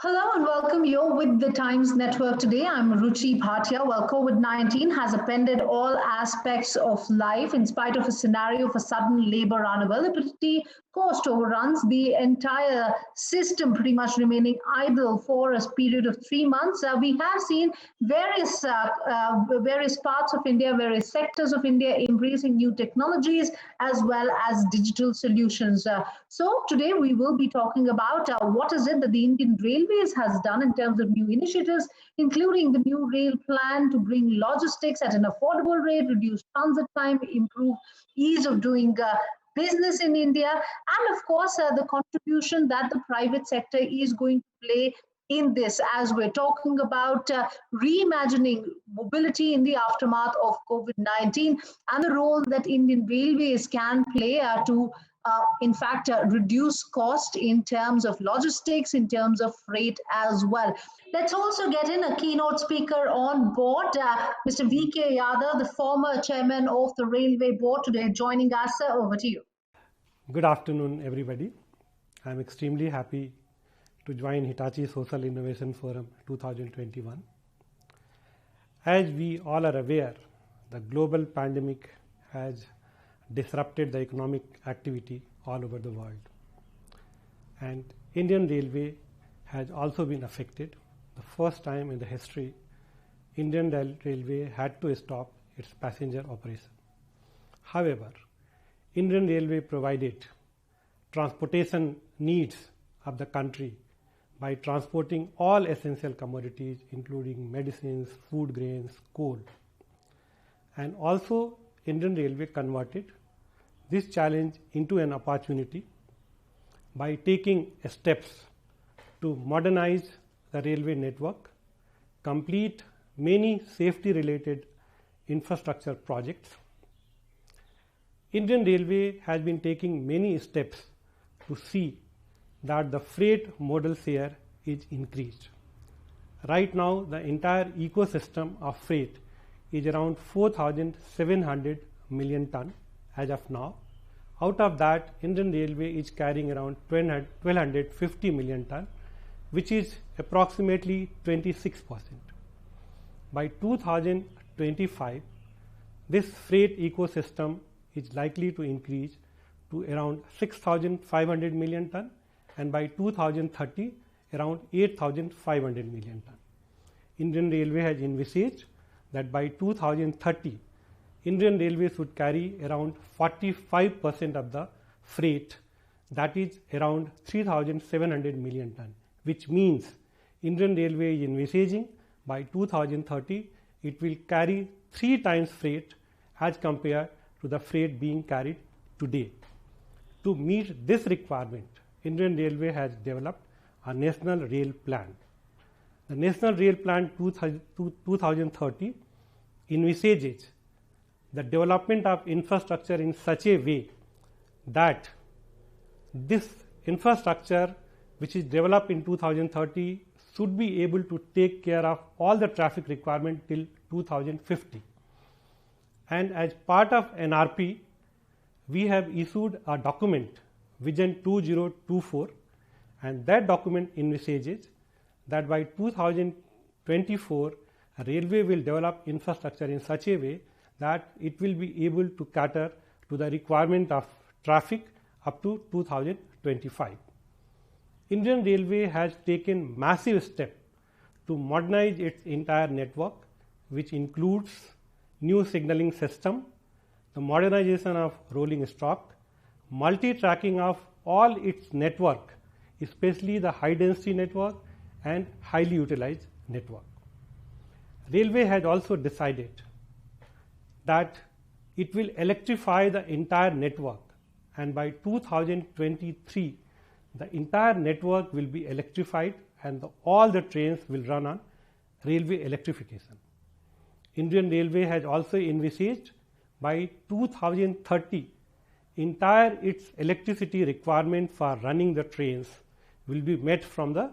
Hello and welcome. You're with the Times Network today. I'm Ruchi Bhatia. Well, COVID 19 has upended all aspects of life in spite of a scenario for sudden labor unavailability, cost overruns, the entire system pretty much remaining idle for a period of 3 months. We have seen various parts of India, various sectors of India embracing new technologies as well as digital solutions. So today we will be talking about what is it that the Indian Railways has done in terms of new initiatives, including the new rail plan to bring logistics at an affordable rate, reduce transit time, improve ease of doing business in India, and of course the contribution that the private sector is going to play in this as we're talking about reimagining mobility in the aftermath of COVID 19 and the role that Indian Railways can play to in fact, reduce cost in terms of logistics, in terms of freight as well. Let's also get in a keynote speaker on board, Mr. V.K. Yadav, the former chairman of the Railway Board, today joining us. Over to you. Good afternoon, everybody. I'm extremely happy to join Hitachi Social Innovation Forum 2021. As we all are aware, the global pandemic has disrupted the economic activity all over the world. And Indian Railway has also been affected. The first time in the history, Indian Railway had to stop its passenger operation. However, Indian Railway provided transportation needs of the country by transporting all essential commodities including medicines, food grains, coal. And also Indian Railway converted this challenge into an opportunity by taking steps to modernize the railway network, complete many safety related infrastructure projects. Indian Railway has been taking many steps to see that the freight modal share is increased. Right now, the entire ecosystem of freight is around 4,700 million ton as of now. Out of that, Indian Railway is carrying around 1,250 million ton, which is approximately 26%. By 2025, this freight ecosystem is likely to increase to around 6,500 million ton, and by 2030, around 8,500 million ton. Indian Railway has envisaged that by 2030, Indian Railway should carry around 45% of the freight, that is around 3,700 million ton, which means Indian Railway is envisaging by 2030 it will carry 3 times freight as compared to the freight being carried today. To meet this requirement, Indian Railway has developed a National Rail Plan. The National Rail Plan 2030 envisages the development of infrastructure in such a way that this infrastructure which is developed in 2030 should be able to take care of all the traffic requirement till 2050. And as part of NRP, we have issued a document, Vision 2024, and that document envisages that by 2024, a railway will develop infrastructure in such a way that it will be able to cater to the requirement of traffic up to 2025. Indian Railway has taken massive steps to modernize its entire network, which includes new signaling system, the modernization of rolling stock, multi-tracking of all its network, especially the high density network and highly utilized network. Railway has also decided that it will electrify the entire network, and by 2023 the entire network will be electrified and all the trains will run on railway electrification. Indian Railway has also envisaged by 2030 entire its electricity requirement for running the trains will be met from the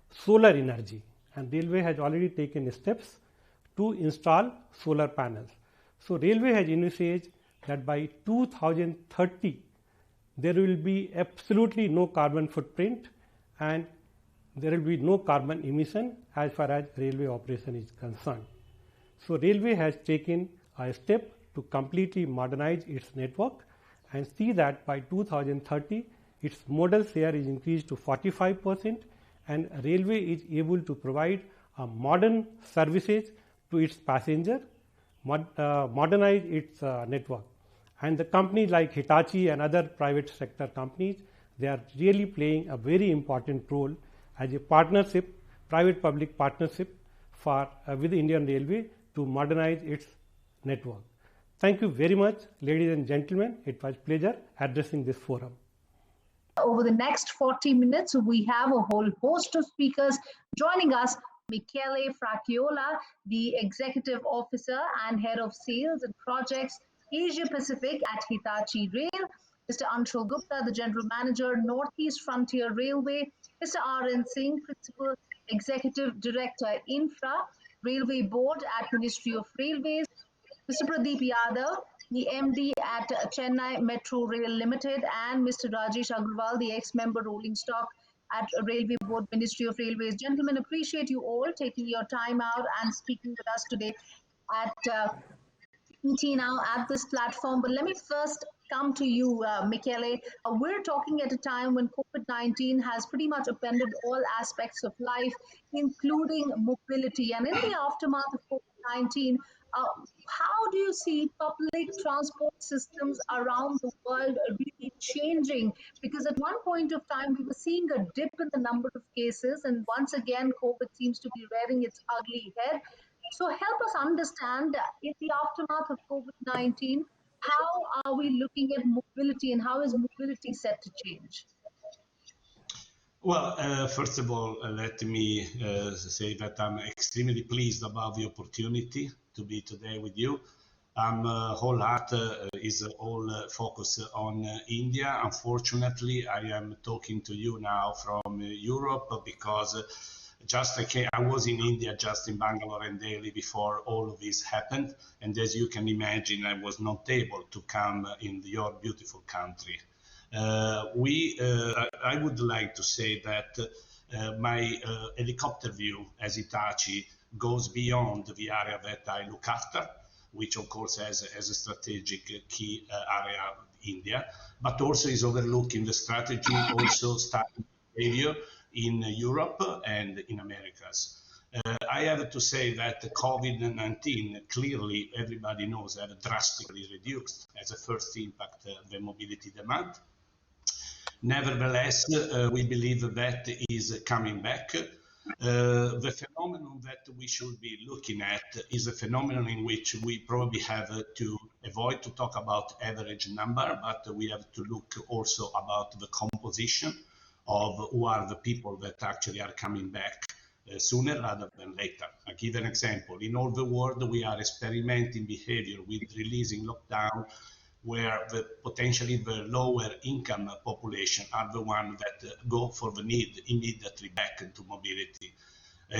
solar energy, and Railway has already taken steps to install solar panels. So Railway has envisaged that by 2030 there will be absolutely no carbon footprint, and there will be no carbon emission as far as railway operation is concerned. So railway has taken a step to completely modernize its network and see that by 2030 its modal share is increased to 45% and railway is able to provide a modern services to its passenger, modernize its network. And the companies like Hitachi and other private sector companies, they are really playing a very important role as a partnership, private-public partnership for with the Indian Railway to modernize its network. Thank you very much, ladies and gentlemen. It was a pleasure addressing this forum. Over the next 40 minutes, we have a whole host of speakers joining us. Michele Fracchiola, the Executive Officer and Head of Sales and Projects, Asia Pacific at Hitachi Rail, Mr. Anshul Gupta, the General Manager, Northeast Frontier Railway, Mr. R.N. Singh, Principal Executive Director, Infra, Railway Board at Ministry of Railways, Mr. Pradeep Yadav, the MD at Chennai Metro Rail Limited, and Mr. Rajesh Agrawal, the ex-member rolling stock at Railway Board, Ministry of Railways. Gentlemen, appreciate you all taking your time out and speaking with us today at ET Now at this platform. But let me first come to you, Michele. We're talking at a time when COVID-19 has pretty much upended all aspects of life, including mobility. And in the aftermath of COVID-19, how do you see public transport systems around the world really changing? Because at one point of time, we were seeing a dip in the number of cases, and once again, COVID seems to be rearing its ugly head. So help us understand in the aftermath of COVID-19, how are we looking at mobility and how is mobility set to change? Well, first of all, let me say that I'm extremely pleased about the opportunity to be today with you. Whole heart is all focused on India. Unfortunately, I am talking to you now from Europe because I was in India, just in Bangalore and Delhi before all of this happened. And as you can imagine, I was not able to come in your beautiful country. I would like to say that my helicopter view as Hitachi goes beyond the area that I look after, which of course has a strategic key area India, but also is overlooking the strategy, also starting behavior in Europe and in Americas. I have to say that COVID-19 clearly, everybody knows, have drastically reduced as a first impact the mobility demand. Nevertheless, we believe that is coming back. The phenomenon that we should be looking at is a phenomenon in which we probably have to avoid to talk about average number, but we have to look also about the composition of who are the people that actually are coming back sooner rather than later. I give an example. In all the world, we are experimenting behavior with releasing lockdown, where potentially the lower income population are the ones that go for the need immediately back into mobility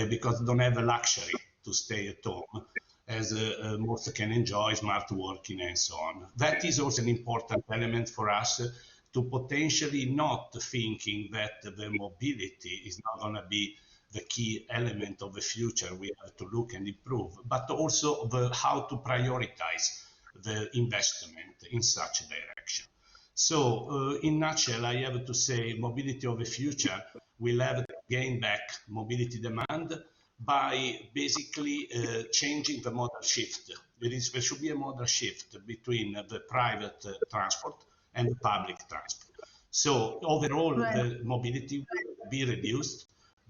because they don't have the luxury to stay at home, as most can enjoy smart working and so on. That is also an important element for us to potentially not thinking that the mobility is not going to be the key element of the future. We have to look and improve, but also how to prioritize the investment in such a direction. So in nutshell, I have to say mobility of the future will have to gain back mobility demand by basically changing the modal shift. There should be a modal shift between the private transport and the public transport. So overall, the mobility will be reduced,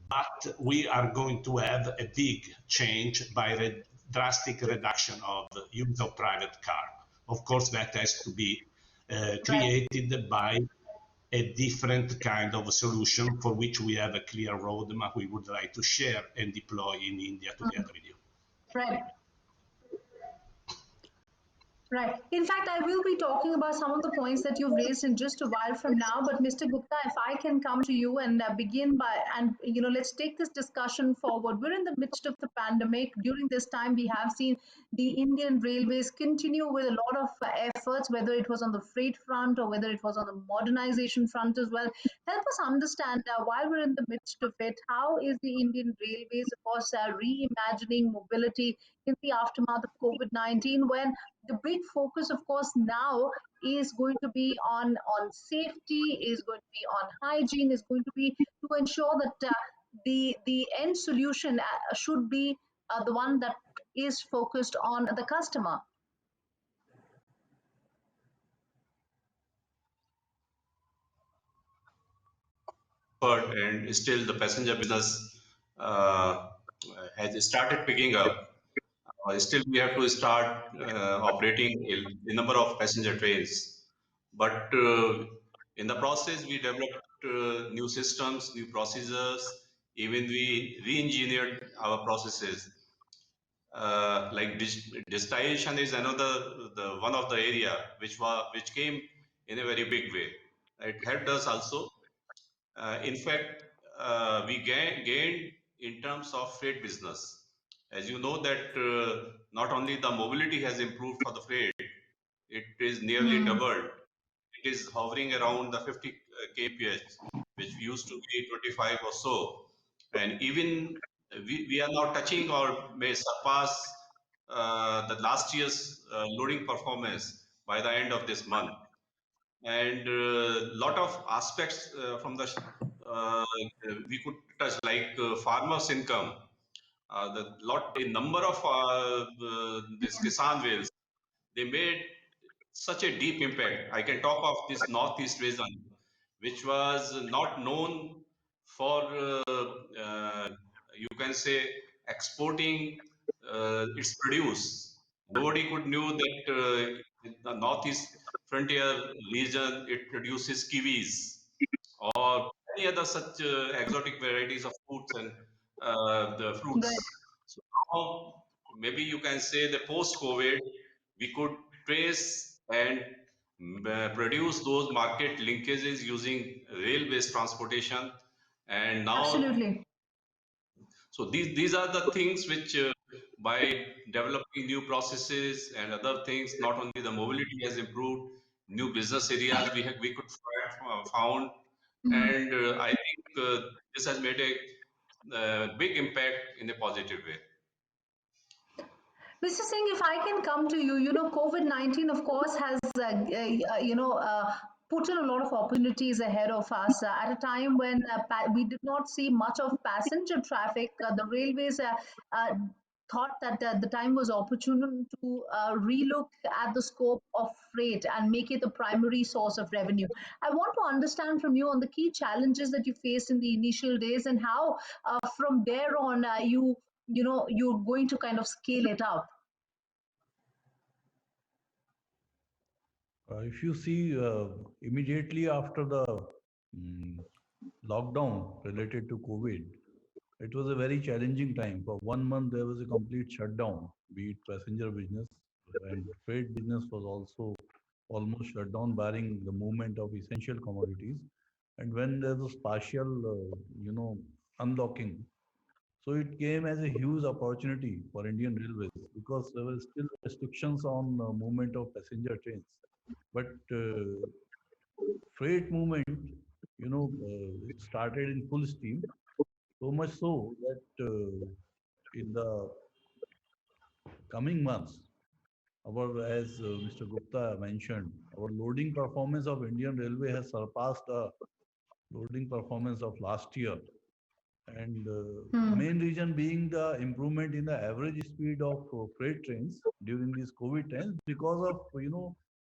but we are going to have a big change by the drastic reduction of the use of private car. Of course, that has to be created by a different kind of solution for which we have a clear roadmap we would like to share and deploy in India together with you. Right. Right. In fact, I will be talking about some of the points that you've raised in just a while from now. But Mr. Gupta, if I can come to you and begin by, and let's take this discussion forward. We're in the midst of the pandemic. During this time, we have seen the Indian Railways continue with a lot of efforts, whether it was on the freight front or whether it was on the modernization front as well. Help us understand while we're in the midst of it, how is the Indian Railways, of course, reimagining mobility in the aftermath of COVID-19, when the big focus, of course, now is going to be on safety, is going to be on hygiene, is going to be to ensure that the end solution should be the one that is focused on the customer. And still the passenger business uh, has started picking up. Still, we have to start operating a number of passenger trains. But in the process, we developed new systems, new procedures. Even we re-engineered our processes. Like digitization is another the one of the area which came in a very big way. It helped us also. In fact, we gained in terms of freight business. As you know that not only the mobility has improved for the freight, it is nearly Hmm. doubled. It is hovering around the 50 kmph, which used to be 25 or so. And even we are now touching or may surpass the last year's loading performance by the end of this month. And a lot of aspects from the uh, we could touch, like farmers income, the lot a number of this kisan whales, they made such a deep impact. I can talk of this northeast region, which was not known for you can say exporting its produce. Nobody could knew that in the northeast frontier region it produces kiwis or any other such exotic varieties of fruits and the Right. fruits. So now maybe you can say that post-COVID, we could trace and produce those market linkages using rail-based transportation. And now, Absolutely. so these are the things which by developing new processes and other things, not only the mobility has improved, new business areas we could found, Hmm. and I think this has made a big impact in a positive way. Mr. Singh, if I can come to you, COVID-19, of course, has, put in a lot of opportunities ahead of us. At a time when we did not see much of passenger traffic, the railways thought that the time was opportune to relook at the scope of freight and make it the primary source of revenue. I want to understand from you on the key challenges that you faced in the initial days, and how from there on you're going to kind of scale it up. If you see immediately after the mm, lockdown related to COVID, it was a very challenging time. For 1 month, there was a complete shutdown, be it passenger business and freight business was also almost shut down, barring the movement of essential commodities. And when there was partial, unlocking, so it came as a huge opportunity for Indian Railways because there were still restrictions on movement of passenger trains. But freight movement, it started in full steam. So much so that in the coming months, as Mr. Gupta mentioned, our loading performance of Indian Railway has surpassed the loading performance of last year. And Hmm. main reason being the improvement in the average speed of freight trains during these COVID times because of,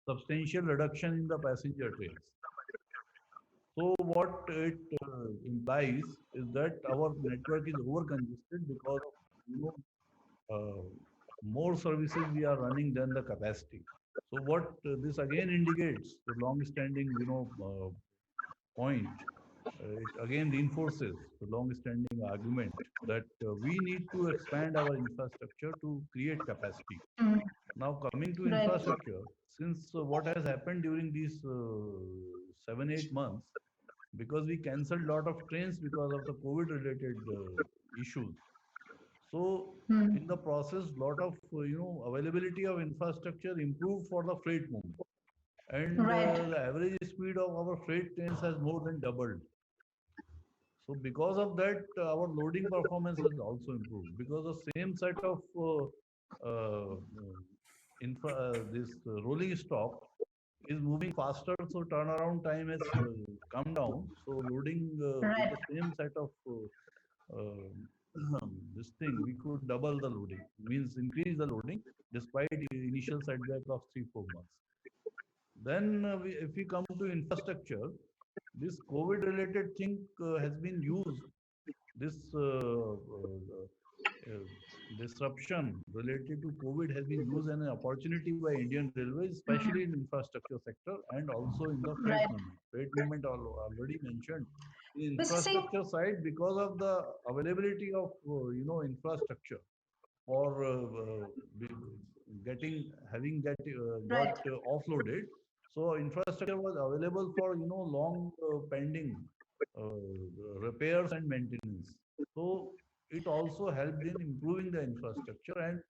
substantial reduction in the passenger trains. So what it implies is that our network is over congested because of, more services we are running than the capacity. So what this again indicates the long-standing, point. It again reinforces the long-standing argument that we need to expand our infrastructure to create capacity. Hmm. Now, coming to Right. infrastructure, since what has happened during these 7, 8 months, because we cancelled a lot of trains because of the COVID-related issues. So, Hmm. in the process, lot of availability of infrastructure improved for the freight movement, and Right. the average speed of our freight trains has more than doubled. So because of that, our loading performance has also improved because the same set of this rolling stock is moving faster, so turnaround time has come down. So loading with Right. the same set of this thing, we could double the loading, means increase the loading despite initial setback of 3, 4 months. Then, if we come to infrastructure, this COVID-related thing has been used. This disruption related to COVID has been used as an opportunity by Indian Railways, especially in infrastructure sector and also in the freight Right. movement. Freight movement already mentioned. In Mr. Singh. infrastructure side, because of the availability of infrastructure for getting having got Right. offloaded. So infrastructure was available for long pending repairs and maintenance. So it also helped in improving the infrastructure, and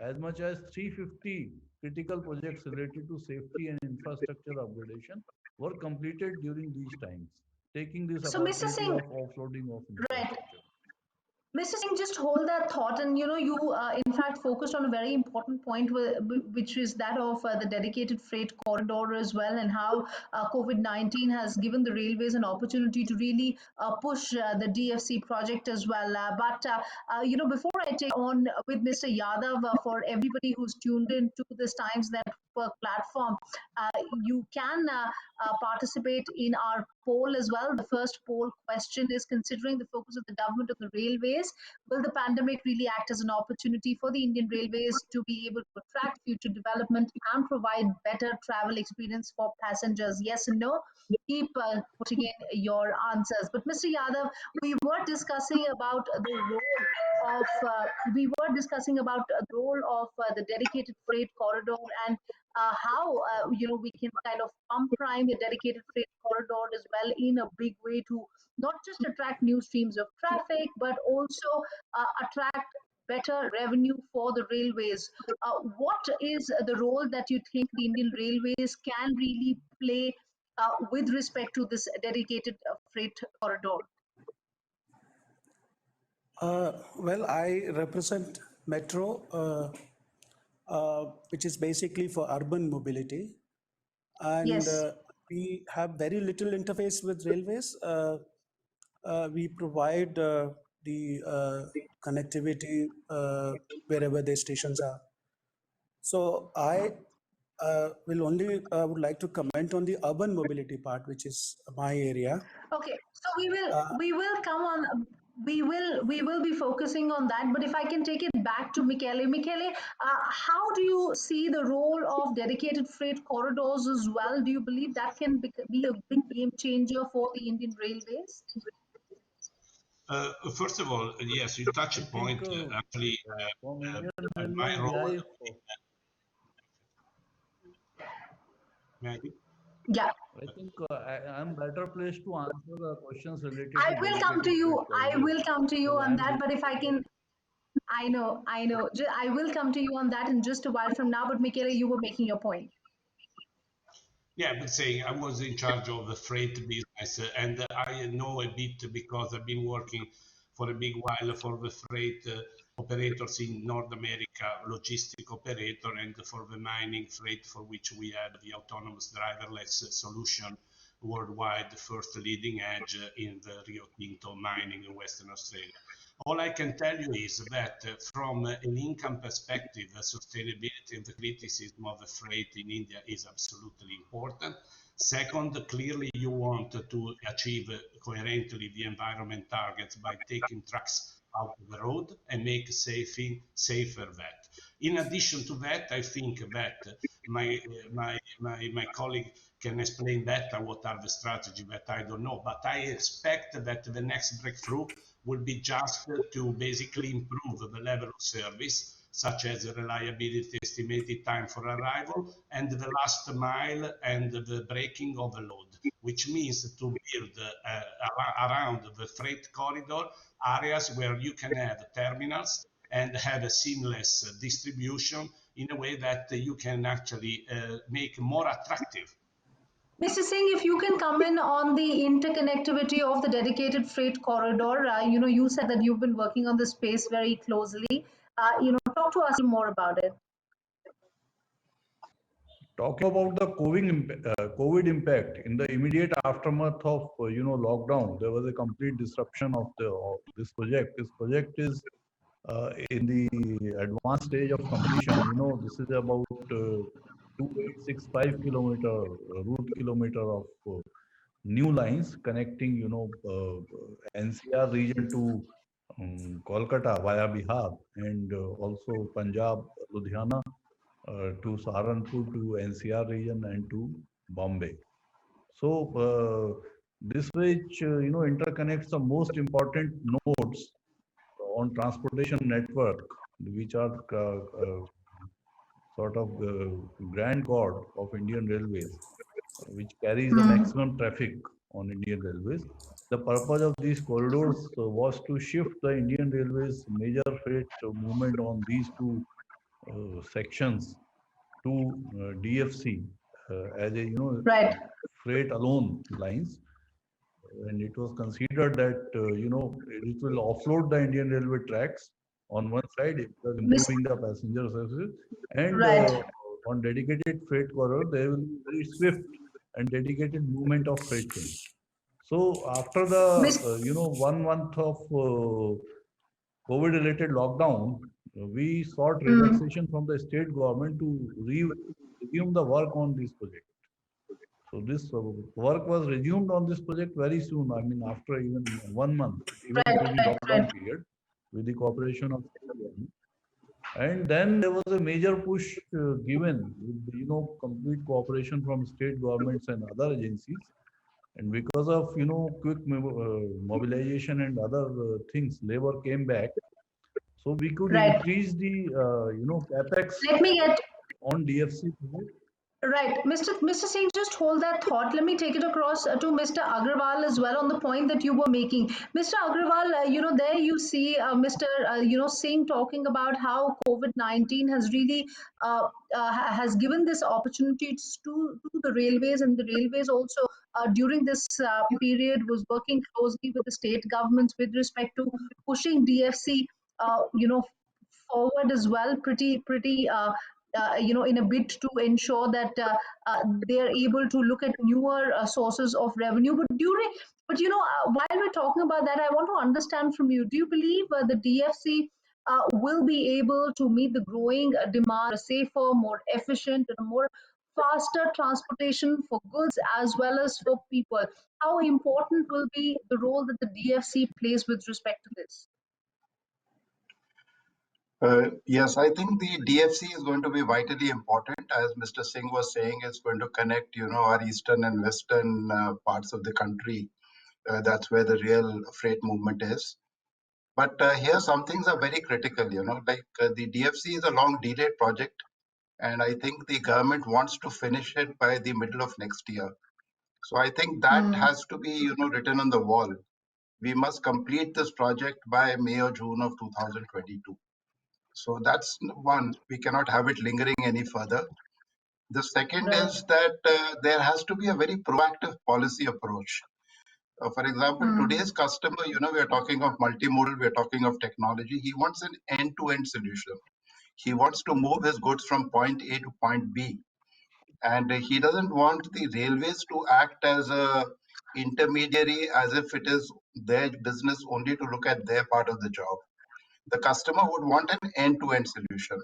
as much as 350 critical projects related to safety and infrastructure upgradation were completed during these times, taking this So, Mr. opportunity Singh. of offloading of Right. infrastructure. Mr. Singh, just hold that thought, and you in fact focused on a very important point, which is that of the dedicated freight corridor as well, and how COVID-19 has given the railways an opportunity to really push the DFC project as well. But before I take on with Mr. Yadav, for everybody who's tuned in to this Times Network platform, you can participate in our poll as well. The first poll question is: considering the focus of the government on the railways, will the pandemic really act as an opportunity for the Indian Railways to be able to attract future development and provide better travel experience for passengers? Yes and no. Keep putting in your answers. But Mr. Yadav, we were discussing about the role of the role of the dedicated freight corridor, and how we can kind of pump prime the dedicated freight corridor as well in a big way to not just attract new streams of traffic, but also attract better revenue for the railways. What is the role that you think the Indian Railways can really play with respect to this dedicated freight corridor? Well, I represent Metro, which is basically for urban mobility, and Yes. we have very little interface with railways. We provide the connectivity wherever the stations are. So I will only would like to comment on the urban mobility part, which is my area. Okay, so we will Uh, we will come on we will be focusing on that. But if I can take it back to Michele, how do you see the role of dedicated freight corridors as well? Do you believe that can be a big game changer for the Indian Railways? First of all, yes, you touch a I think point. Actually, from uh, Indian my Railways, role AI, maybe. Yeah, I think I'm better placed to answer the questions related I to will come to dedicated freight you. I corridor will come to you because on I'm that. But if I basically can, I know. I will come to you on that in just a while from now. But Michele, you were making your point. Yeah, but saying I was in charge of the freight business, and I know a bit because I've been working for a big while for the freight operators in North America, logistic operator, and for the mining freight, for which we had the autonomous driverless solution worldwide, the first leading edge in the Rio Tinto mining in Western Australia. All I can tell you is that from an income perspective, sustainability and the criticism of the freight in India is absolutely important. Second, clearly you want to achieve coherently the environment targets by taking trucks out of the road and make safer that. In addition to that, I think that my colleague can explain better what are the strategy that I don't know, but I expect that the next breakthrough will be just to basically improve the level of service such as reliability, estimated time for arrival, and the last mile and the breaking of a load, which means to build around the freight corridor areas where you can have terminals and have a seamless distribution in a way that you can actually make more attractive. Mr. Singh, if you can come in on the interconnectivity of the dedicated freight corridor, you said that you've been working on this space very closely. Talk to us more about it. Talking about the COVID impact in the immediate aftermath of lockdown, there was a complete disruption of this project. This project is in the advanced stage of completion. This is about 2865 kilometer route kilometer of new lines connecting NCR region to Kolkata via Bihar, and also Punjab, Ludhiana to Saharanpur to NCR region and to Bombay. So this which interconnects the most important nodes on transportation network, which are sort of the grand cord of Indian Railways, which carries the maximum traffic on Indian Railways. The purpose of these corridors was to shift the Indian Railways major freight movement on these two sections to DFC as a Right. freight alone lines, and it was considered that it will offload the Indian Railway tracks on one side, because Miss, improving the passenger services, and right. on dedicated freight corridor there will be very swift and dedicated movement of freight trains. So after the Miss, 1 month of COVID related lockdown, we sought mm, relaxation from the state government to resume the work on this project. So this work was resumed on this project very soon. I mean, after even 1 month, even right, through the right, right, lockdown period, with the cooperation of state government. And then there was a major push given with complete cooperation from state governments and other agencies. And because of quick mobilization and other things, labor came back. So we could right. increase the capex Let me get on DFC project. Right, Mr. Singh, just hold that thought. Let me take it across to Mr. Agrawal as well on the point that you were making. Mr. Agrawal, there you see Mr. Singh talking about how COVID-19 has really has given this opportunity to the railways, and the railways also during this period was working closely with the state governments with respect to pushing DFC, forward as well, pretty in a bid to ensure that they are able to look at newer sources of revenue. While we're talking about that, I want to understand from you: do you believe the DFC will be able to meet the growing demand, a safer, more efficient, and a more faster transportation for goods as well as for people? How important will be the role that the DFC plays with respect to this? Yes, I think the DFC is going to be vitally important. As Mr. Singh was saying, it's going to connect, our eastern and western parts of the country. That's where the real freight movement is. But here, some things are very critical, like the DFC is a long delayed project, and I think the government wants to finish it by the middle of next year. So I think that Mm, has to be, written on the wall. We must complete this project by May or June of 2022. So that's one. We cannot have it lingering any further. The second right. is that there has to be a very proactive policy approach. For example, Mm, today's customer, we are talking of multimodal, we are talking of technology. He wants an end-to-end solution. He wants to move his goods from point A to point B, and he doesn't want the railways to act as a intermediary, as if it is their business only to look at their part of the job. The customer would want an end-to-end solution.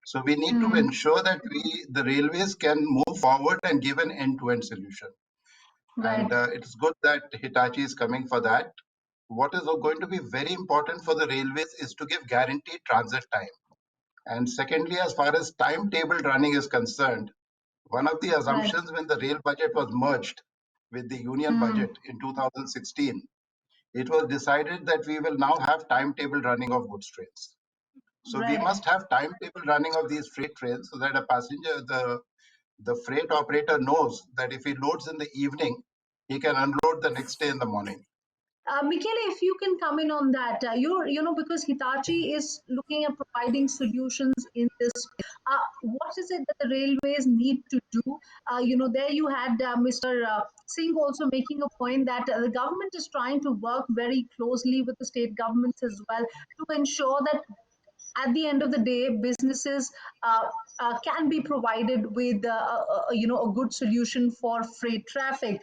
So we need to mm, ensure that the railways can move forward and give an end-to-end solution. And right. it's good that Hitachi is coming for that. What is going to be very important for the railways is to give guaranteed transit time. And secondly, as far as timetable running is concerned, one of the Right. assumptions when the rail budget was merged with the union Mm, budget in 2016, it was decided that we will now have timetable running of goods trains. So we Right. must have timetable running of these freight trains so that a passenger, the freight operator knows that if he loads in the evening, he can unload the next day in the morning. Michele, if you can come in on that, because Hitachi is looking at providing solutions in this space. What is it that the railways need to do? There you had Mr. Singh also making a point that the government is trying to work very closely with the state governments as well to ensure that at the end of the day, businesses can be provided with a good solution for freight traffic.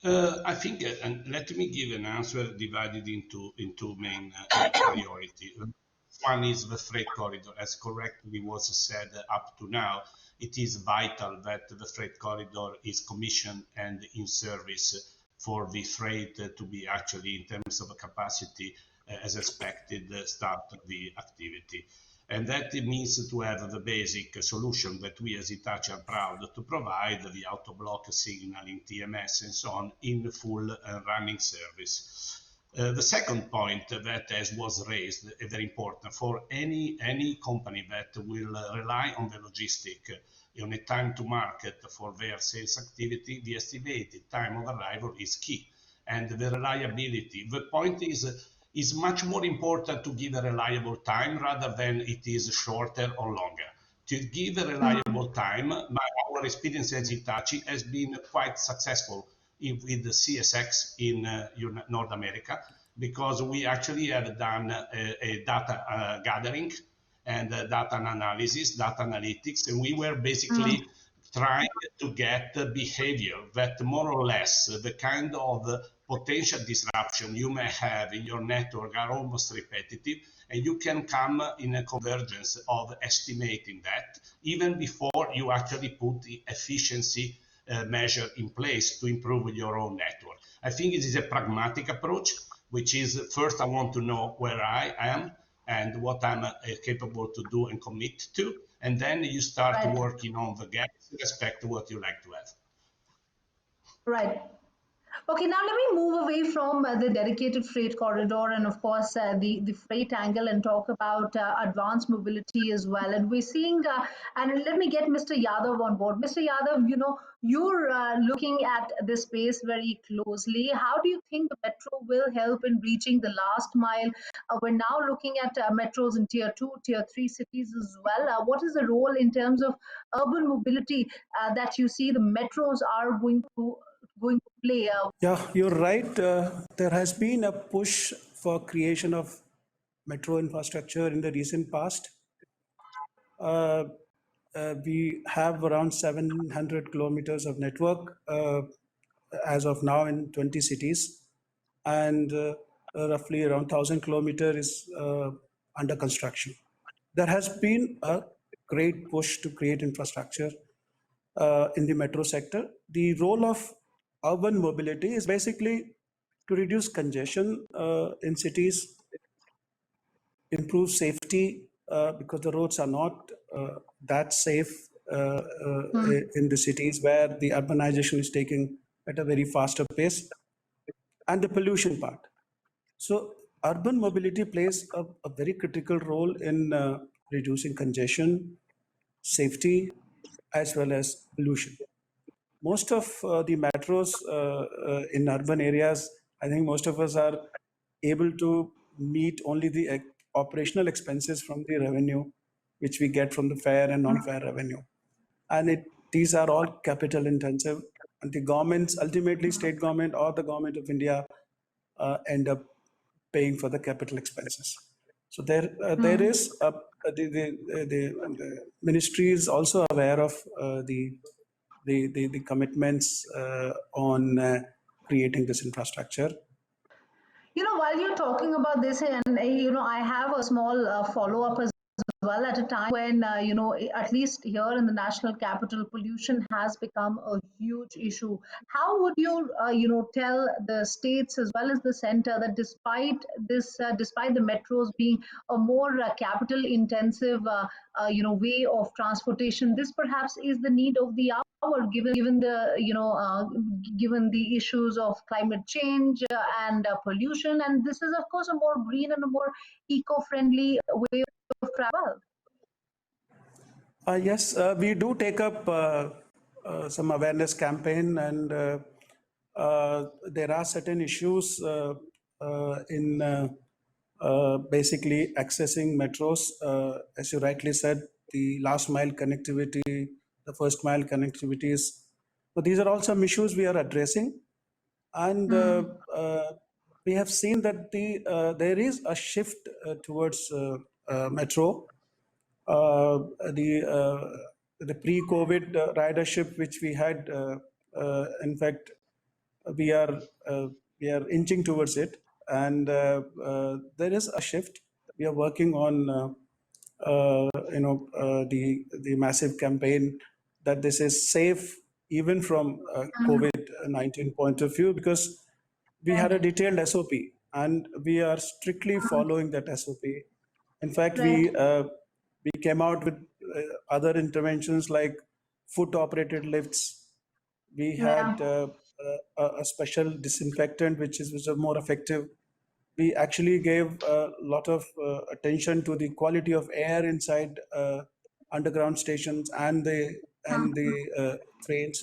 I think, and let me give an answer divided into main priority. One is the freight corridor. As correctly was said up to now, it is vital that the freight corridor is commissioned and in service for the freight to be actually, in terms of capacity, as expected, start the activity. And that means to have the basic solution that we as Hitachi are proud to provide, the auto block signaling, TMS, and so on, in full running service. The second point that as was raised, very important for any company that will rely on the logistic on a time to market for their sales activity, the estimated time of arrival is key, and the reliability. The point is much more important to give a reliable time rather than it is shorter or longer. To give a reliable time, our experience as Hitachi has been quite successful with the CSX in North America, because we actually have done a data gathering and data analysis, data analytics, and we were basically trying to get the behavior that more or less the kind of potential disruption you may have in your network are almost repetitive, and you can come in a convergence of estimating that even before you actually put the efficiency measure in place to improve your own network. I think it is a pragmatic approach, which is first I want to know where I am and what I'm capable to do and commit to, and then you start Right. working on the gaps with respect to what you like to have. Right. Okay, now let me move away from the dedicated freight corridor and, of course, the freight angle and talk about advanced mobility as well. And we're seeing, and let me get Mr. Yadav on board. Mr. Yadav, you're looking at this space very closely. How do you think the metro will help in reaching the last mile? We're now looking at metros in tier 2, tier 3 cities as well. What is the role in terms of urban mobility that you see the metros are going to play? Yeah, you're right. There has been a push for creation of metro infrastructure in the recent past. Uh, we have around 700 kilometers of network as of now in 20 cities, and roughly around 1,000 kilometers is under construction. There has been a great push to create infrastructure in the metro sector. The role of urban mobility is basically to reduce congestion in cities, improve safety because the roads are not that safe in the cities where the urbanization is taking at a very faster pace, and the pollution part. So urban mobility plays a very critical role in reducing congestion, safety, as well as pollution. Most of the metros in urban areas, I think most of us are able to meet only the operational expenses from the revenue which we get from the fare and non-fare revenue. And these are all capital intensive. And the governments, ultimately state government or the government of India, end up paying for the capital expenses. So there is the ministry is also aware of the commitments on creating this infrastructure. While you're talking about this, and I have a small follow up as well. At a time when at least here in the national capital, pollution has become a huge issue. How would you tell the states as well as the center that despite this, despite the metros being a more capital intensive way of transportation, this perhaps is the need of the hour, given the given the issues of climate change and pollution, and this is of course a more green and a more eco-friendly way of travel? Yes, we do take up some awareness campaign, and there are certain issues in basically accessing metros. As you rightly said, the last mile connectivity, the first mile connectivities. But these are all some issues we are addressing, and we have seen that there is a shift towards metro. uh, the pre-COVID ridership which we had. In fact, we are uh, we are inching towards it, and there is a shift. We are working on the massive campaign that this is safe even from COVID-19 point of view, because we had Right. a detailed SOP and we are strictly following that SOP. In fact, Right. we came out with other interventions like foot operated lifts. We Yeah. had a special disinfectant which are more effective. We actually gave a lot of attention to the quality of air inside underground stations and the trains.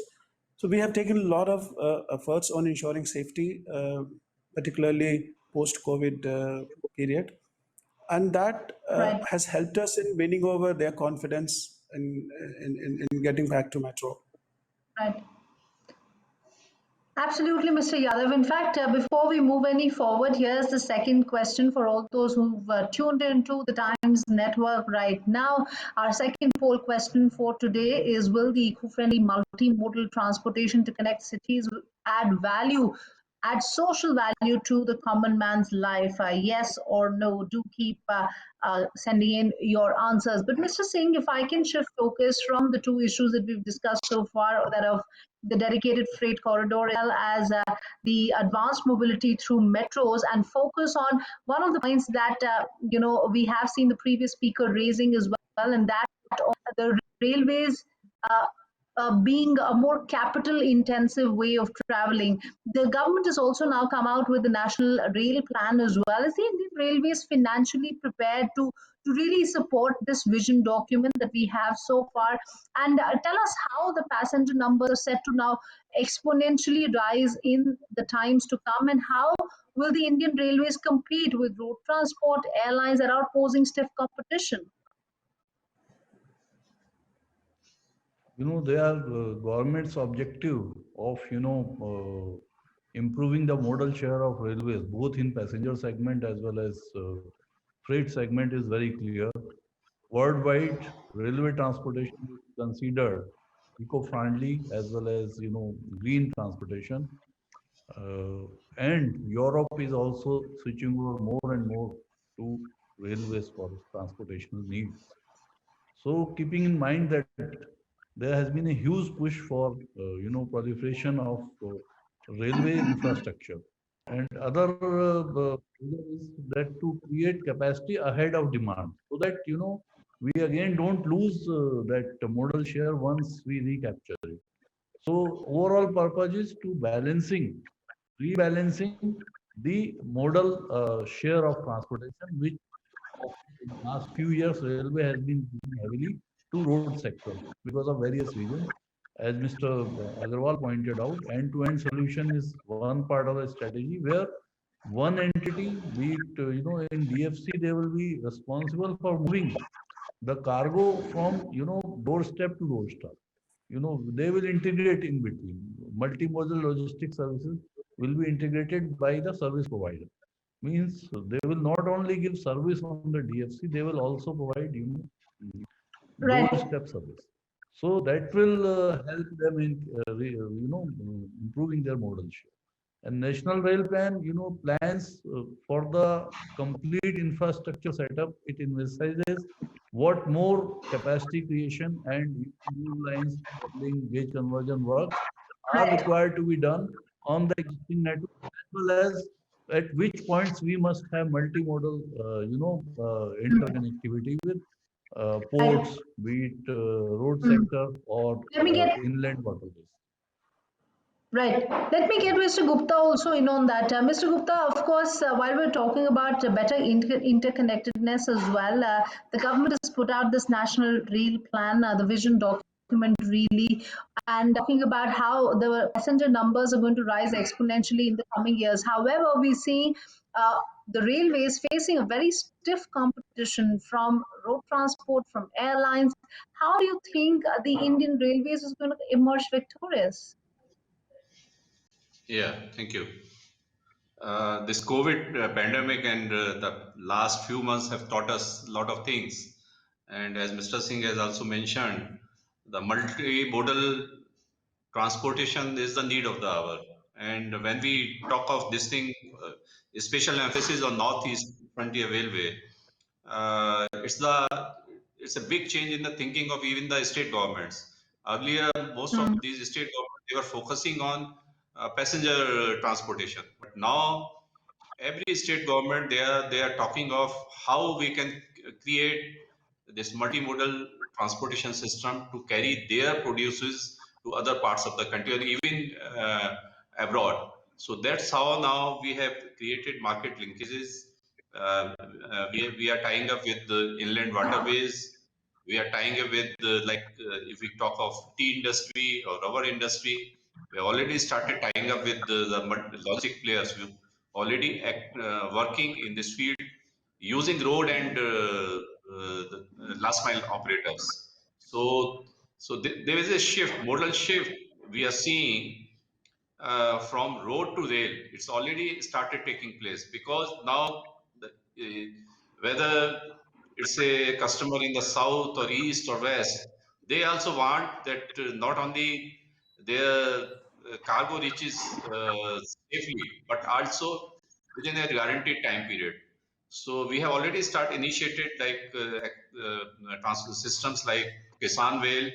So we have taken a lot of efforts on ensuring safety, particularly post-COVID period, and that Right. has helped us in winning over their confidence in getting back to metro. Right. Absolutely, Mr. Yadav. In fact, before we move any forward, here's the second question for all those who've tuned into the Times Network right now. Our second poll question for today is: will the eco-friendly multimodal transportation to connect cities add value, add social value to the common man's life? Yes or no? Do keep sending in your answers. But Mr. Singh, if I can shift focus from the two issues that we've discussed so far, that of the dedicated freight corridor as well as the advanced mobility through metros, and focus on one of the points that we have seen the previous speaker raising as well, and that of the railways uh, being a more capital intensive way of traveling. The government has also now come out with the national rail plan as well. Is the Indian Railways financially prepared to really support this vision document that we have so far? And tell us how the passenger numbers are set to now exponentially rise in the times to come, and how will the Indian Railways compete with road transport airlines that are posing stiff competition? They are government's objective of improving the modal share of railways both in passenger segment as well as freight segment is very clear. Worldwide, railway transportation is considered eco-friendly as well as green transportation. And Europe is also switching over more and more to railways for transportational needs. So keeping in mind that there has been a huge push for proliferation of railway infrastructure, and other is that to create capacity ahead of demand, so that we again don't lose that modal share once we recapture it. So overall purpose is to rebalancing the modal share of transportation, which of in the last few years, railway has been giving heavily to road sector because of various reasons. As Mr. Agarwal pointed out, end-to-end solution is one part of the strategy where one entity, be it in DFC, they will be responsible for moving the cargo from doorstep to doorstep. They will integrate in between. Multimodal logistics services will be integrated by the service provider. Means they will not only give service on the DFC, they will also provide Right. doorstep service. So that will help them in improving their modal share. And National Rail Plan, plans for the complete infrastructure setup. It envisages what more capacity creation and new lines, doubling, gauge conversion works are Right. required to be done on the existing network, as well as at which points we must have multimodal, interconnectivity with Right. ports, be it road Mm. sector or Let me get inland waterways. Right. Let me get Mr. Gupta also in on that. Mr. Gupta, of course, while we're talking about better interconnectedness as well, the government has put out this national rail plan, the vision document really, and talking about how the passenger numbers are going to rise exponentially in the coming years. However, we see the railways facing a very stiff competition from road transport, from airlines. How do you think the Indian Railways is going to emerge victorious? Yeah, thank you. This COVID pandemic and the last few months have taught us a lot of things. And as Mr. Singh has also mentioned, the multimodal transportation is the need of the hour. And when we talk of this thing, special emphasis on Northeast Frontier Railway, it's a big change in the thinking of even the state governments. Earlier, most of Mm. these state governments they were focusing on passenger transportation, but now every state government they are talking of how we can create this multimodal transportation system to carry their produces to other parts of the country or even abroad. So that's how now we have created market linkages. We are tying up with the inland waterways. We are tying up with if we talk of tea industry or rubber industry, we already started tying up with the logistic players. We already working in this field using road and the last mile operators. So there is a shift, modal shift we are seeing from road to rail. It's already started taking place because now whether it's a customer in the south or east or west, they also want that not only their cargo reaches safely, but also within a guaranteed time period. So we have already initiated like transport systems like Kisan Rail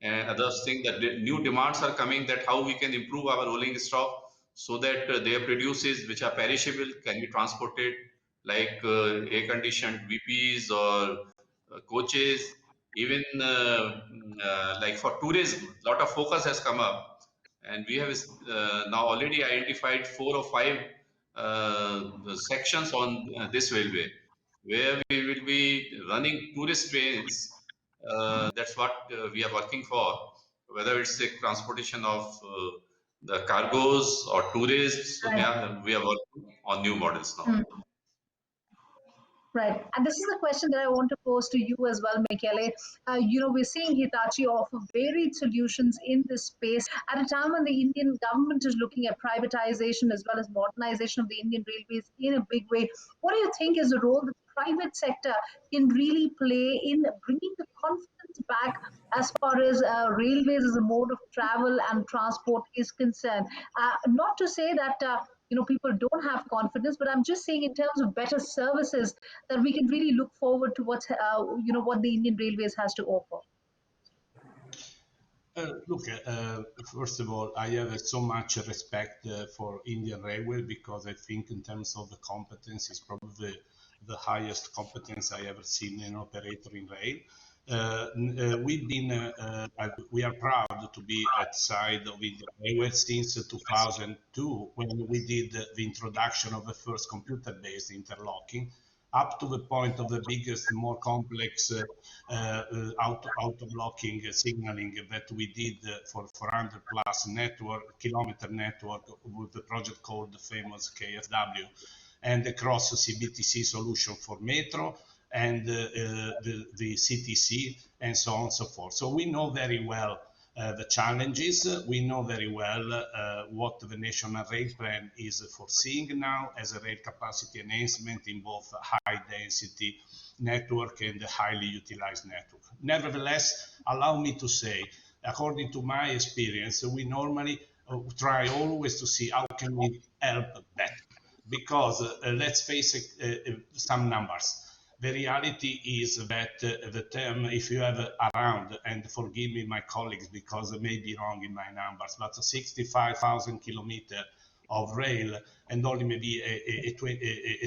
and others think that the new demands are coming that how we can improve our rolling stock so that their produces which are perishable can be transported like air conditioned VPs or coaches, even like for tourism, a lot of focus has come up, and we have now already identified 4 or 5 sections on this railway where we will be running tourist trains. That's what we are working for, whether it's the transportation of the cargoes or tourists. So Right. we are working on new models now. Mm. Right. And this is a question that I want to pose to you as well, Michele. We're seeing Hitachi offer varied solutions in this space at a time when the Indian government is looking at privatization as well as modernization of the Indian railways in a big way. What do you think is the role that the private sector can really play in bringing the confidence back as far as railways as a mode of travel and transport is concerned? Not to say that people don't have confidence, but I'm just saying in terms of better services that we can really look forward to what the Indian Railways has to offer. Look, first of all, I have so much respect for Indian Railway because I think in terms of the competence, it's probably the highest competence I ever seen in an operator in rail. We are proud to be at side of Indian Railway since 2002 when we did the introduction of the first computer-based interlocking up to the point of the biggest, more complex auto-blocking signaling that we did for 400 plus kilometer network with the project called the famous KFW and across CBTC solution for metro and the CTC and so on and so forth. So we know very well the challenges. We know very well what the National Rail Plan is foreseeing now as a rail capacity enhancement in both high density network and the highly utilized network. Nevertheless, allow me to say, according to my experience, we normally try always to see how can we help better. Because let's face it, some numbers. The reality is that the term, if you have around, and forgive me, my colleagues, because I may be wrong in my numbers, but 65,000 kilometers of rail and only maybe a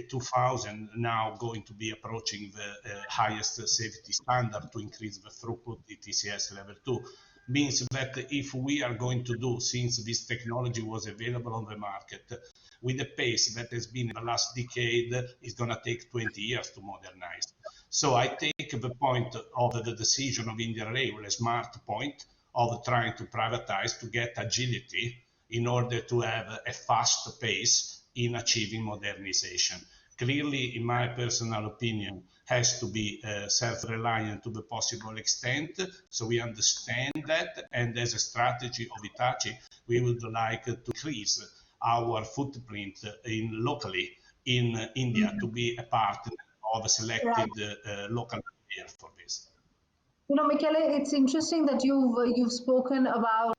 2,000 now going to be approaching the highest safety standard to increase the throughput, the TCS level 2. means that if we are going to do, since this technology was available on the market, with the pace that has been in the last decade, it's going to take 20 years to modernize. So I take the point of the decision of Indian Railway, a smart point of trying to privatize to get agility in order to have a fast pace in achieving modernization. Clearly, in my personal opinion, has to be self-reliant to the possible extent. So we understand that, and as a strategy of Hitachi, we would like to increase our footprint in locally in India to be a partner of a selected local player for this. Michele, it's interesting that you've spoken about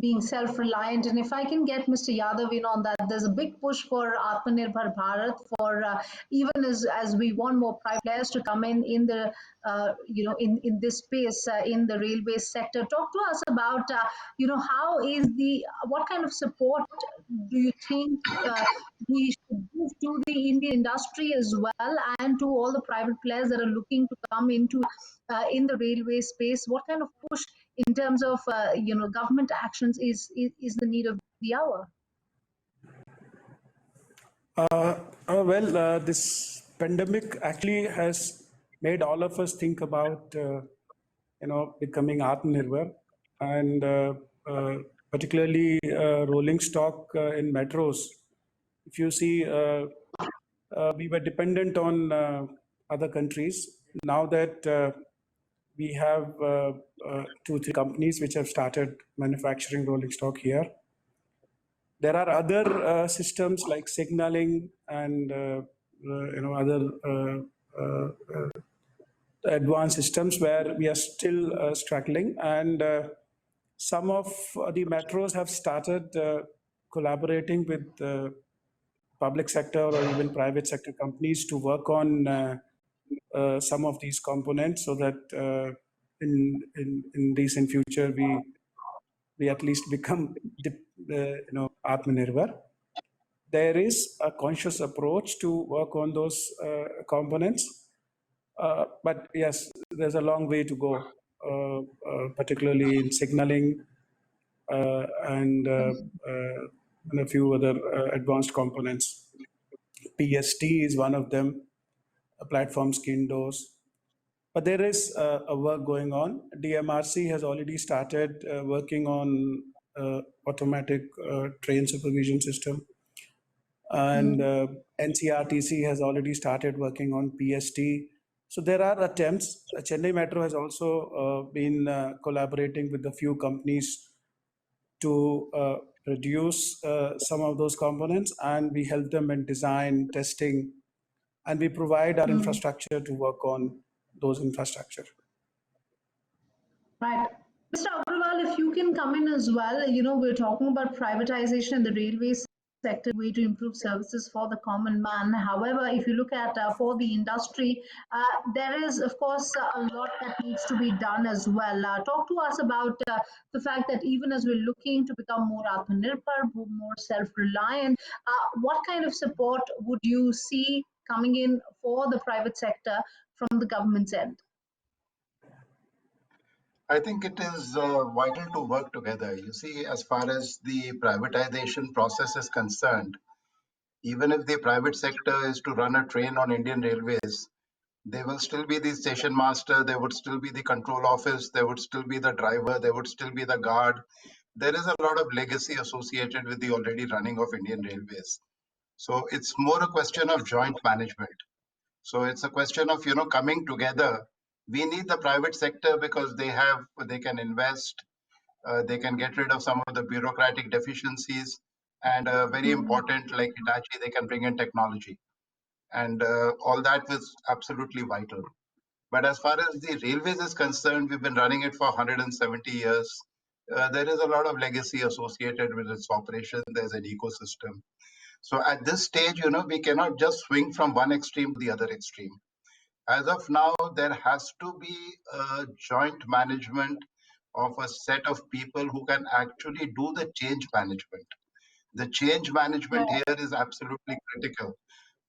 being self-reliant, and if I can get Mr. Yadav in on that, there's a big push for Atmanirbhar Bharat for even as we want more private players to come in the in this space in the railway sector. Talk to us about how is what kind of support do you think we should give to the Indian industry as well, and to all the private players that are looking to come into in the railway space? What kind of push in terms of government actions is the need of the hour? This pandemic actually has made all of us think about, becoming Atmanirbhar, and particularly rolling stock in metros. If you see, we were dependent on other countries. Now that we have two, three companies which have started manufacturing rolling stock here. There are other systems like signaling and other advanced systems where we are still struggling, and some of the metros have started collaborating with public sector or even private sector companies to work on some of these components, so that in recent future we at least become Atmanirbhar. There is a conscious approach to work on those components, but yes, there's a long way to go, particularly in signaling and a few other advanced components. PST is one of them, platform skin doors. But there is a work going on. DMRC has already started working on automatic train supervision system, and NCRTC has already started working on PST. So there are attempts. Chennai Metro has also been collaborating with a few companies to produce some of those components, and we help them in design, testing, and we provide our infrastructure to work on those infrastructure. Right. Mr. Agrawal, if you can come in as well, we're talking about privatization in the railway sector, way to improve services for the common man. However, if you look at for the industry, there is, of course, a lot that needs to be done as well. Talk to us about the fact that even as we're looking to become more Atmanirbhar, more self-reliant, what kind of support would you see coming in for the private sector from the government's end? I think it is vital to work together. You see, as far as the privatization process is concerned, even if the private sector is to run a train on Indian Railways, there will still be the station master, there would still be the control office, there would still be the driver, there would still be the guard. There is a lot of legacy associated with the already running of Indian Railways. So it's more a question of joint management. So it's a question of, coming together. We need the private sector because they can invest, they can get rid of some of the bureaucratic deficiencies, and very important, like Hitachi, they can bring in technology, and all that is absolutely vital. But as far as the railways is concerned, we've been running it for 170 years. There is a lot of legacy associated with its operation. There's an ecosystem. So at this stage, we cannot just swing from one extreme to the other extreme. As of now, there has to be a joint management of a set of people who can actually do the change management. The change management here is absolutely critical.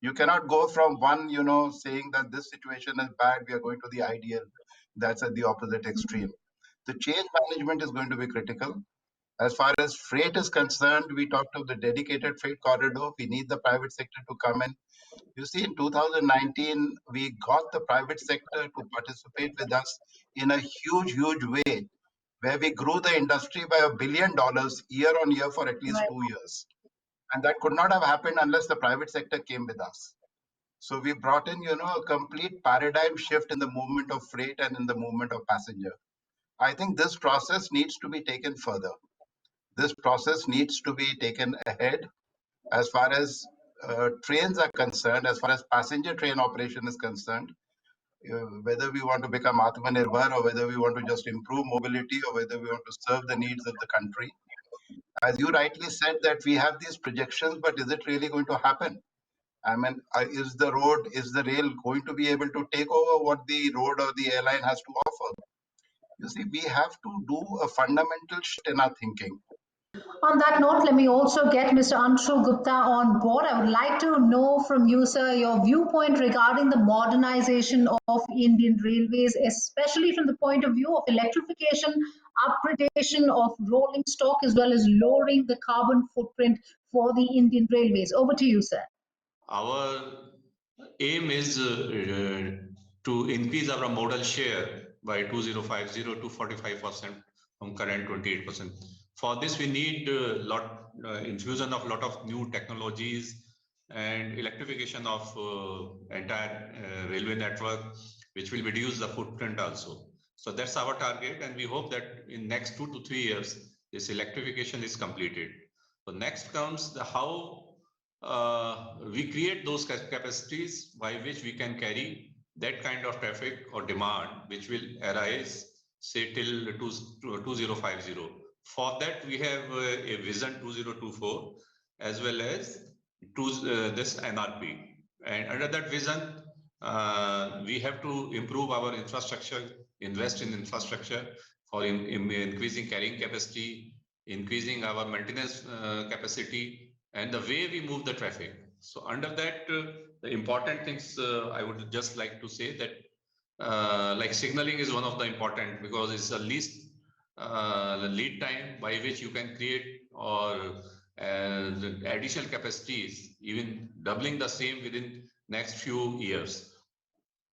You cannot go from one, saying that this situation is bad, we are going to the ideal. That's at the opposite extreme. The change management is going to be critical. As far as freight is concerned, we talked of the dedicated freight corridor. We need the private sector to come in. You see, in 2019, we got the private sector to participate with us in a huge, huge way, where we grew the industry by $1 billion year on year for at least Right. 2 years. And that could not have happened unless the private sector came with us. So we brought in, a complete paradigm shift in the movement of freight and in the movement of passenger. I think this process needs to be taken further. This process needs to be taken ahead as far as trains are concerned, as far as passenger train operation is concerned. Whether we want to become Atmanirbhar or whether we want to just improve mobility or whether we want to serve the needs of the country. As you rightly said that we have these projections, but is it really going to happen? I mean, is the rail going to be able to take over what the road or the airline has to offer? You see, we have to do a fundamental shift in our thinking. On that note, let me also get Mr. Anshu Gupta on board. I would like to know from you, sir, your viewpoint regarding the modernization of Indian Railways, especially from the point of view of electrification, upgradation of rolling stock, as well as lowering the carbon footprint for the Indian Railways. Over to you, sir. Our aim is to increase our modal share by 2050 to 45% from current 28%. For this, we need infusion of lot of new technologies and electrification of entire railway network, which will reduce the footprint also. So that's our target, and we hope that in next 2 to 3 years, this electrification is completed. So next comes the how we create those capacities by which we can carry that kind of traffic or demand which will arise say till 2050. For that we have a vision 2024 as well as this NRP, and under that vision we have to improve our infrastructure, invest in infrastructure for increasing carrying capacity, increasing our maintenance capacity, and the way we move the traffic. So under that, the important things I would just like to say that like signaling is one of the important, because it's the least the lead time by which you can create or the additional capacities, even doubling the same within next few years.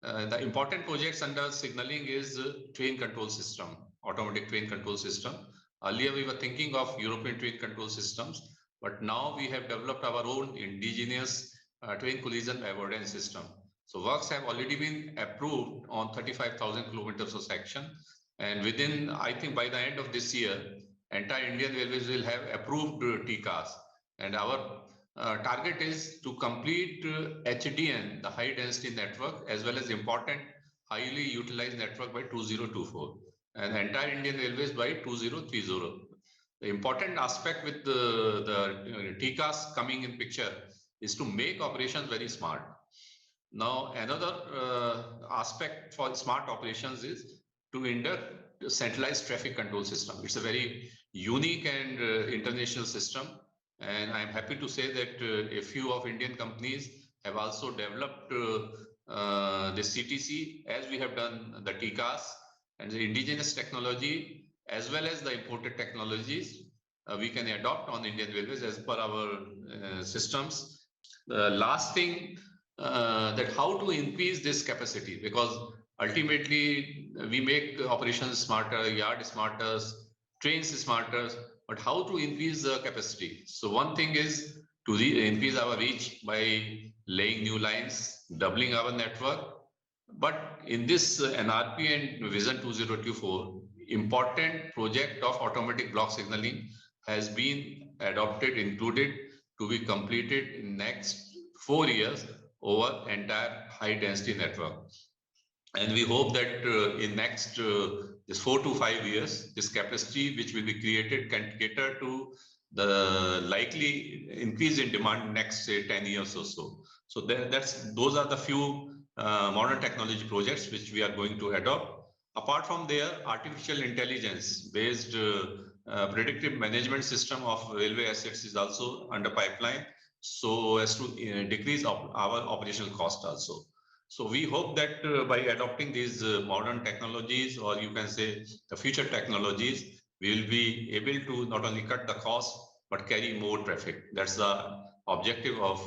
The important projects under signaling is train control system, automatic train control system. Earlier we were thinking of European train control systems, but now we have developed our own indigenous train collision avoidance system. So works have already been approved on 35,000 kilometers of section, and within, I think by the end of this year, entire Indian Railways will have approved TCAS, and our target is to complete HDN, the high density network, as well as important highly utilized network by 2024, and entire Indian Railways by 2030. The important aspect with the TCAS coming in picture is to make operations very smart. Now, another aspect for smart operations is to induct a centralized traffic control system. It's a very unique and international system. And I'm happy to say that a few of Indian companies have also developed the CTC, as we have done the TCAS, and the indigenous technology as well as the imported technologies we can adopt on Indian Railways as per our systems. The last thing that how to increase this capacity, because ultimately we make operations smarter, yard smarter, trains smarter, but how to increase the capacity? So one thing is to increase our reach by laying new lines, doubling our network. But in this NRP and Vision 2024, important project of automatic block signaling has been adopted, included, to be completed in next 4 years over entire high density network. And we hope that in next this 4 to 5 years, this capacity which will be created can cater to the likely increase in demand next say 10 years or so. So those are the few modern technology projects which we are going to adopt. Apart from there, artificial intelligence based predictive management system of railway assets is also under pipeline, so as to decrease our operational cost also. So we hope that by adopting these modern technologies, or you can say the future technologies, we will be able to not only cut the cost, but carry more traffic. That's the objective of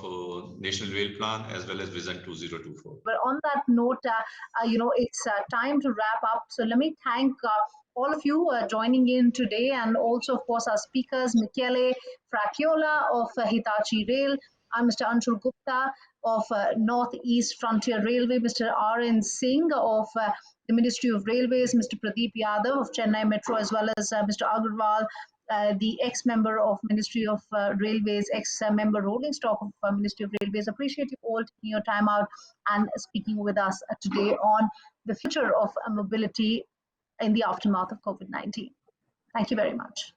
National Rail Plan as well as Vision 2024. But on that note, it's time to wrap up. So let me thank all of you joining in today, and also, of course, our speakers, Michele Fracchiola of Hitachi Rail. I'm Mr. Anshul Gupta of Northeast Frontier Railway, Mr. R.N. Singh of the Ministry of Railways, Mr. Pradeep Yadav of Chennai Metro, as well as Mr. Agarwal, the ex-member of Ministry of Railways, ex-member rolling stock of Ministry of Railways. Appreciate you all taking your time out and speaking with us today on the future of mobility in the aftermath of COVID-19. Thank you very much.